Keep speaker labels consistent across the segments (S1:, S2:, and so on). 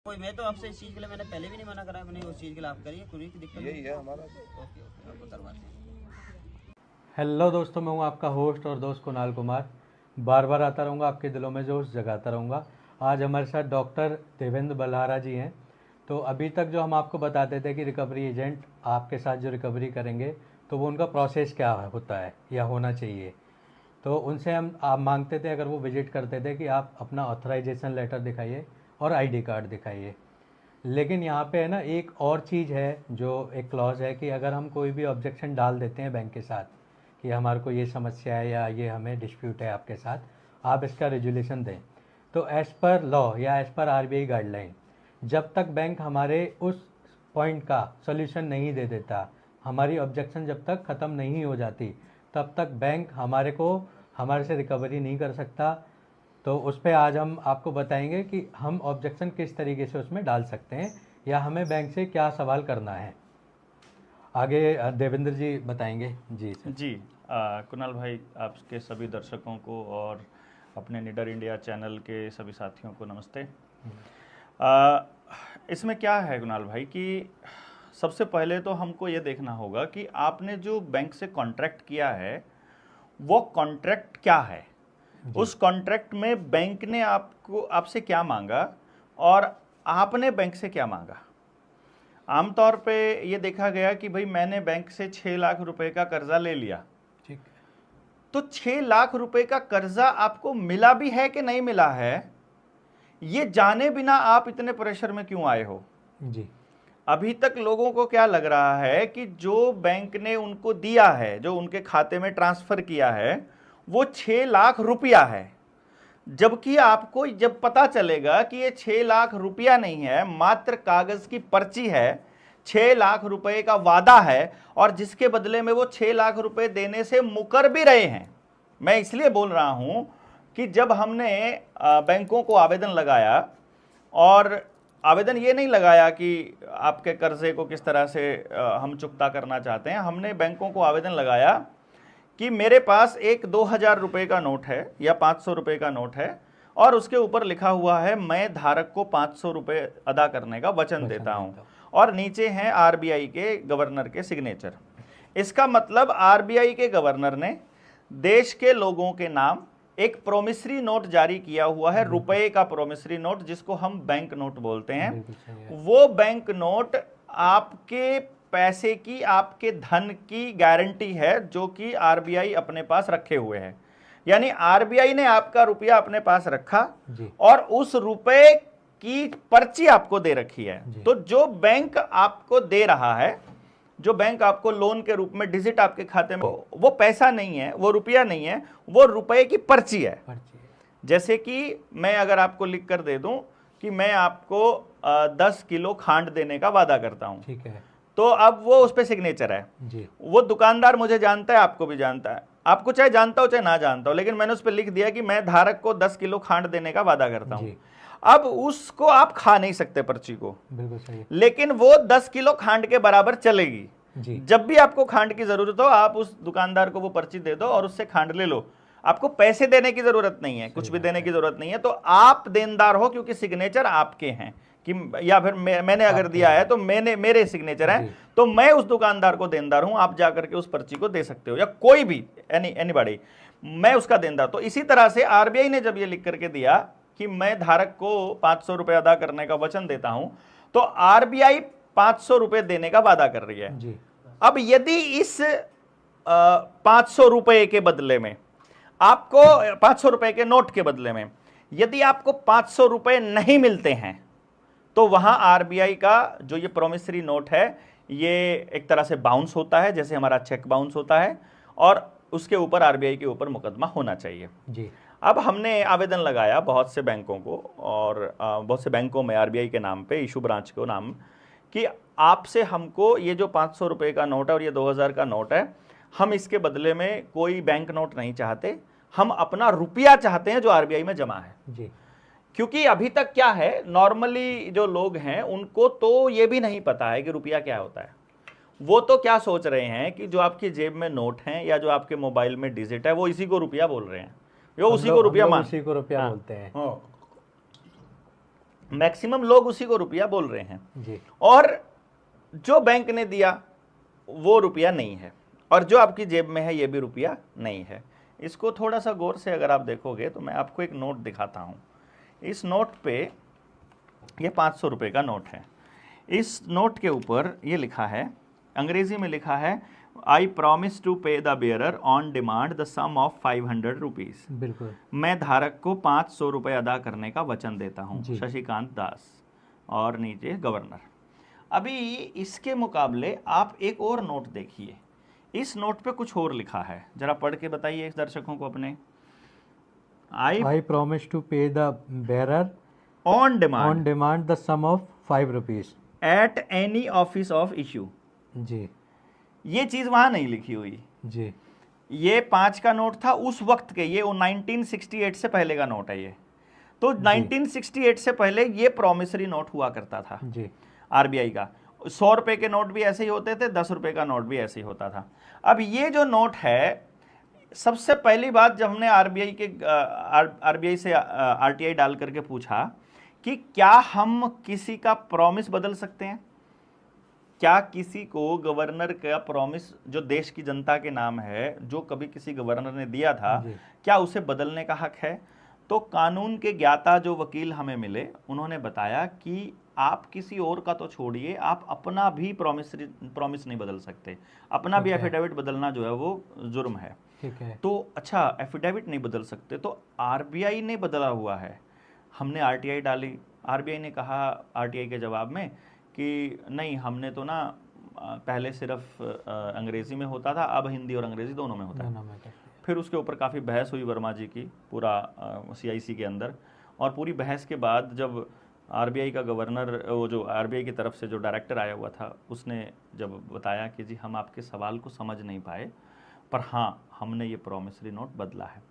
S1: कोई मैं तो आपसे इस चीज़ के लिए मैंने पहले भी नहीं मना करा, मैंने उस चीज़ के लिए आप करिए, कोई दिक्कत
S2: यही है हमारा।
S1: ओके ओके, आपको करवाते हैं।
S3: हेलो दोस्तों, मैं हूं आपका होस्ट और दोस्त कुणाल कुमार। बार बार आता रहूँगा, आपके दिलों में जोश जगाता रहूँगा। आज हमारे साथ डॉक्टर देवेंद्र बल्हारा जी हैं। तो अभी तक जो हम आपको बताते थे कि रिकवरी एजेंट आपके साथ जो रिकवरी करेंगे तो वो उनका प्रोसेस क्या होता है या होना चाहिए, तो उनसे हम आप मांगते थे, अगर वो विजिट करते थे, कि आप अपना ऑथराइजेशन लेटर दिखाइए और आईडी कार्ड दिखाइए। लेकिन यहाँ पे है ना, एक और चीज़ है, जो एक क्लॉज है कि अगर हम कोई भी ऑब्जेक्शन डाल देते हैं बैंक के साथ कि हमारे को ये समस्या है या ये हमें डिस्प्यूट है आपके साथ, आप इसका रेजुलेशन दें, तो एज़ पर लॉ या एज़ पर आरबीआई गाइडलाइन, जब तक बैंक हमारे उस पॉइंट का सोल्यूशन नहीं दे देता, हमारी ऑब्जेक्शन जब तक ख़त्म नहीं हो जाती, तब तक बैंक हमारे से रिकवरी नहीं कर सकता। तो उस पर आज हम आपको बताएंगे कि हम ऑब्जेक्शन किस तरीके से उसमें डाल सकते हैं या हमें बैंक से क्या सवाल करना है। आगे देवेंद्र जी बताएंगे। जी सर।
S4: जी कुणाल भाई, आपके सभी दर्शकों को और अपने निडर इंडिया चैनल के सभी साथियों को नमस्ते। इसमें क्या है कुणाल भाई कि सबसे पहले तो हमको ये देखना होगा कि आपने जो बैंक से कॉन्ट्रैक्ट किया है वो कॉन्ट्रैक्ट क्या है, उस कॉन्ट्रैक्ट में बैंक ने आपसे क्या मांगा और आपने बैंक से क्या मांगा। आमतौर पे ये देखा गया कि भाई मैंने बैंक से 6 लाख रुपए का कर्जा ले लिया,
S3: ठीक,
S4: तो 6 लाख रुपए का कर्जा आपको मिला भी है कि नहीं मिला है, ये जाने बिना आप इतने प्रेशर में क्यों आए हो।
S3: जी,
S4: अभी तक लोगों को क्या लग रहा है कि जो बैंक ने उनको दिया है, जो उनके खाते में ट्रांसफर किया है, वो 6 लाख रुपया है, जबकि आपको जब पता चलेगा कि ये 6 लाख रुपया नहीं है, मात्र कागज की पर्ची है, 6 लाख रुपए का वादा है, और जिसके बदले में वो 6 लाख रुपए देने से मुकर भी रहे हैं। मैं इसलिए बोल रहा हूं कि जब हमने बैंकों को आवेदन लगाया, और आवेदन ये नहीं लगाया कि आपके कर्जे को किस तरह से हम चुकता करना चाहते हैं, हमने बैंकों को आवेदन लगाया कि मेरे पास एक 2000 रुपये का नोट है या 500 रुपये का नोट है, और उसके ऊपर लिखा हुआ है मैं धारक को 500 रुपये अदा करने का वचन देता हूं, और नीचे हैं आरबीआई के गवर्नर के सिग्नेचर। इसका मतलब आरबीआई के गवर्नर ने देश के लोगों के नाम एक प्रोमिसरी नोट जारी किया हुआ है, रुपए का प्रोमिसरी नोट, जिसको हम बैंक नोट बोलते हैं। वो बैंक नोट आपके पैसे की, आपके धन की गारंटी है, जो कि आरबीआई अपने पास रखे हुए है। यानी आरबीआई ने आपका रुपया अपने पास रखा और उस रुपए की पर्ची आपको दे रखी है। तो जो बैंक आपको दे रहा है, जो बैंक आपको लोन के रूप में डिजिट आपके खाते में, वो पैसा नहीं है, वो रुपया नहीं है, वो रुपए की पर्ची है। जैसे कि मैं अगर आपको लिख कर दे दूं कि मैं आपको 10 किलो खांड देने का वादा करता हूं,
S3: ठीक है,
S4: तो अब वो उस पे सिग्नेचर है
S3: जी।
S4: वो दुकानदार मुझे जानता है, आपको भी जानता है, आपको चाहे जानता हो चाहे ना जानता हो, लेकिन मैंने उस पर लिख दिया कि मैं धारक को 10 किलो खांड देने का वादा करता हूं। अब उसको आप खा नहीं सकते पर्ची को,
S3: बिल्कुल सही,
S4: लेकिन वो 10 किलो खांड के बराबर चलेगी
S3: जी।
S4: जब भी आपको खांड की जरूरत हो, आप उस दुकानदार को वो पर्ची दे दो और उससे खांड ले लो। आपको पैसे देने की जरूरत नहीं है, कुछ भी देने की जरूरत नहीं है। तो आप देनदार हो क्योंकि सिग्नेचर आपके हैं, कि या फिर मैंने अगर दिया है तो मेरे सिग्नेचर है, तो मैं उस दुकानदार को देनदार हूं। आप जाकर के उस पर्ची को दे सकते हो, या कोई भी एनीबॉडी, मैं उसका देनदार। तो इसी तरह से आरबीआई ने जब ये लिख करके दिया कि मैं धारक को 500 रुपए अदा करने का वचन देता हूं, तो आरबीआई 500 रुपए देने का वादा कर रही है जी। अब यदि इस 500 रुपए के बदले में आपको 500 रुपए के नोट के बदले में यदि आपको 500 रुपए नहीं मिलते हैं, तो वहां आरबीआई का जो ये प्रोमिसरी नोट है, ये एक तरह से बाउंस होता है, जैसे हमारा चेक बाउंस होता है, और उसके ऊपर आरबीआई के ऊपर मुकदमा होना चाहिए जी। अब हमने आवेदन लगाया बहुत से बैंकों को, और बहुत से बैंकों में आरबीआई के नाम पे, इशू ब्रांच को नाम, कि आपसे हमको ये जो 500 रुपए का नोट है और ये 2000 का नोट है, हम इसके बदले में कोई बैंक नोट नहीं चाहते, हम अपना रुपया चाहते हैं जो आरबीआई में जमा है जी। क्योंकि अभी तक क्या है, नॉर्मली जो लोग हैं उनको तो ये भी नहीं पता है कि रुपया क्या होता है। वो तो क्या सोच रहे हैं कि जो आपकी जेब में नोट हैं या जो आपके मोबाइल में डिजिट है, वो इसी को रुपया बोल रहे हैं, वो उसी को रुपया
S3: बोलते हैं।
S4: मैक्सिमम लोग उसी को रुपया बोल रहे हैं
S3: जी
S4: और जो बैंक ने दिया वो रुपया नहीं है और जो आपकी जेब में है ये भी रुपया नहीं है। इसको थोड़ा सा गौर से अगर आप देखोगे तो मैं आपको एक नोट दिखाता हूँ। इस नोट पे ये 500 रुपये का नोट है। इस नोट के ऊपर ये लिखा है, अंग्रेजी में लिखा है, I promise to pay the bearer on demand the sum of 500 rupees.
S3: बिल्कुल।
S4: मैं धारक को 500 रुपये अदा करने का वचन देता हूँ,
S3: जी।
S4: शशिकांत दास, और नीचे गवर्नर। अभी इसके मुकाबले आप एक और नोट देखिए, इस नोट पे कुछ और लिखा है, जरा पढ़ के बताइए इस दर्शकों को अपने।
S3: I promise to pay the bearer
S4: on demand
S3: the sum of 5 rupees
S4: at any office of issue.
S3: जी
S4: ये चीज वहां नहीं लिखी हुई।
S3: जी
S4: ये 5 का नोट था उस वक्त के, ये 1968 से पहले का नोट है ये। तो 1968 से पहले ये प्रॉमिसरी नोट हुआ करता था
S3: जी
S4: आरबीआई का। 100 रुपए के नोट भी ऐसे ही होते थे, 10 रुपए का नोट भी ऐसे ही होता था। अब ये जो नोट है, सबसे पहली बात जब हमने आरबीआई से आरटीआई डाल करके पूछा कि क्या हम किसी का प्रॉमिस बदल सकते हैं, क्या किसी को गवर्नर का प्रॉमिस जो देश की जनता के नाम है, जो कभी किसी गवर्नर ने दिया था, क्या उसे बदलने का हक है? तो कानून के ज्ञाता जो वकील हमें मिले, उन्होंने बताया कि आप किसी और का तो छोड़िए, आप अपना भी प्रॉमिस नहीं बदल सकते, अपना भी एफिडेविट बदलना जो है वो जुर्म है।
S3: ठीक है।
S4: तो अच्छा, एफिडेविट नहीं बदल सकते, तो आरबीआई ने बदला हुआ है। हमने आरटीआई डाली, आरबीआई ने कहा आरटीआई के जवाब में कि नहीं, हमने तो ना पहले सिर्फ अंग्रेजी में होता था, अब हिंदी और अंग्रेजी दोनों में होता है। फिर उसके ऊपर काफ़ी बहस हुई वर्मा जी की पूरा सीआईसी के अंदर, और पूरी बहस के बाद जब आरबीआई का गवर्नर, वो जो आरबीआई की तरफ से जो डायरेक्टर आया हुआ था, उसने जब बताया कि जी हम आपके सवाल को समझ नहीं पाए, पर हाँ हमने ये प्रॉमिसरी नोट बदला है।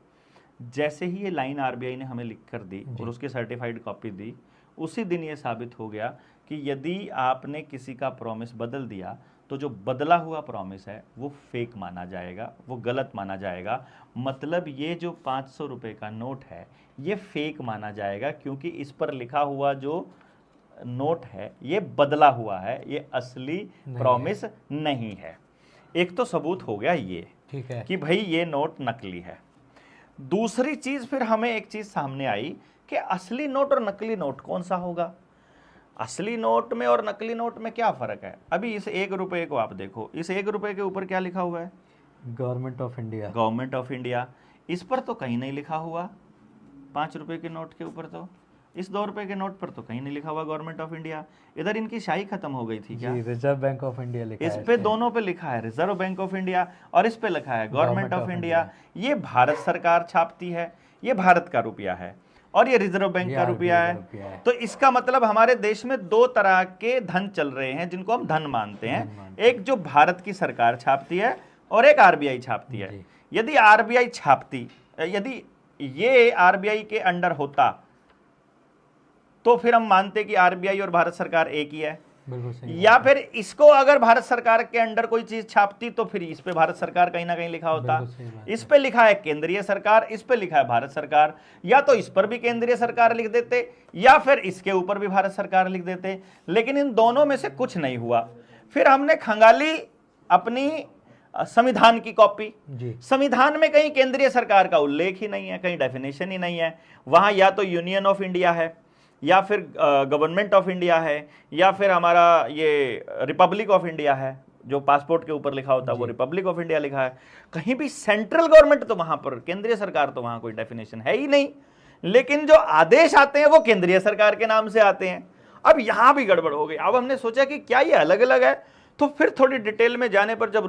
S4: जैसे ही ये लाइन आरबीआई ने हमें लिख कर दी और उसकी सर्टिफाइड कॉपी दी, उसी दिन ये साबित हो गया कि यदि आपने किसी का प्रॉमिस बदल दिया तो जो बदला हुआ प्रॉमिस है वो फेक माना जाएगा, वो गलत माना जाएगा। मतलब ये जो 500 रुपये का नोट है ये फेक माना जाएगा, क्योंकि इस पर लिखा हुआ जो नोट है ये बदला हुआ है, ये असली प्रॉमिस नहीं है। एक तो सबूत हो गया ये,
S3: ठीक है,
S4: कि भाई ये नोट नकली है। दूसरी चीज, फिर हमें एक चीज सामने आई कि असली नोट और नकली नोट कौन सा होगा। असली नोट में और नकली नोट में क्या फर्क है? अभी इस 1 रुपये को आप देखो, इस 1 रुपये के ऊपर क्या लिखा हुआ है?
S3: Government of India.
S4: Government of India. इस पर तो कहीं नहीं लिखा हुआ। 5 रुपये के नोट के ऊपर तो, इस 2 रुपये के नोट पर तो कहीं नहीं लिखा हुआ गवर्नमेंट ऑफ इंडिया। इधर इनकी शाही खत्म हो गई थी क्या?
S3: रिजर्व बैंक ऑफ इंडिया लिखा है।
S4: इस पे दोनों पे लिखा है रिजर्व बैंक ऑफ इंडिया, और इस पे लिखा है गवर्नमेंट ऑफ इंडिया। ये भारत सरकार छापती है, ये भारत का रुपया है, और ये रिजर्व बैंक का रुपया है। तो इसका मतलब हमारे देश में 2 तरह के धन चल रहे हैं जिनको हम धन मानते हैं। एक जो भारत की सरकार छापती है और एक आरबीआई छापती है। यदि आरबीआई छापती, यदि ये आरबीआई के अंडर होता तो फिर हम मानते कि आरबीआई और भारत सरकार एक ही है। या फिर इसको अगर भारत सरकार के अंडर कोई चीज छापती तो फिर इस पे भारत सरकार कहीं ना कहीं लिखा होता। इस पे लिखा है केंद्रीय सरकार, इस पे लिखा है भारत सरकार, या तो इस पर भी केंद्रीय सरकार लिख देते या फिर इसके ऊपर भी भारत सरकार लिख देते, लेकिन इन दोनों में से कुछ नहीं हुआ। फिर हमने खंगाली अपनी संविधान की कॉपी। संविधान में कहीं केंद्रीय सरकार का उल्लेख ही नहीं है, कहीं डेफिनेशन ही नहीं है। वहां या तो यूनियन ऑफ इंडिया है, या फिर गवर्नमेंट ऑफ इंडिया है, या फिर हमारा ये रिपब्लिक ऑफ इंडिया है, जो पासपोर्ट के ऊपर लिखा होता है वो रिपब्लिक ऑफ इंडिया लिखा है। कहीं भी सेंट्रल गवर्नमेंट तो वहां पर, केंद्रीय सरकार तो वहां कोई डेफिनेशन है ही नहीं। लेकिन जो आदेश आते हैं वो केंद्रीय सरकार के नाम से आते हैं। अब यहां भी गड़बड़ हो गई। अब हमने सोचा कि क्या ये अलग अलग है, तो फिर थोड़ी डिटेल में जाने पर जब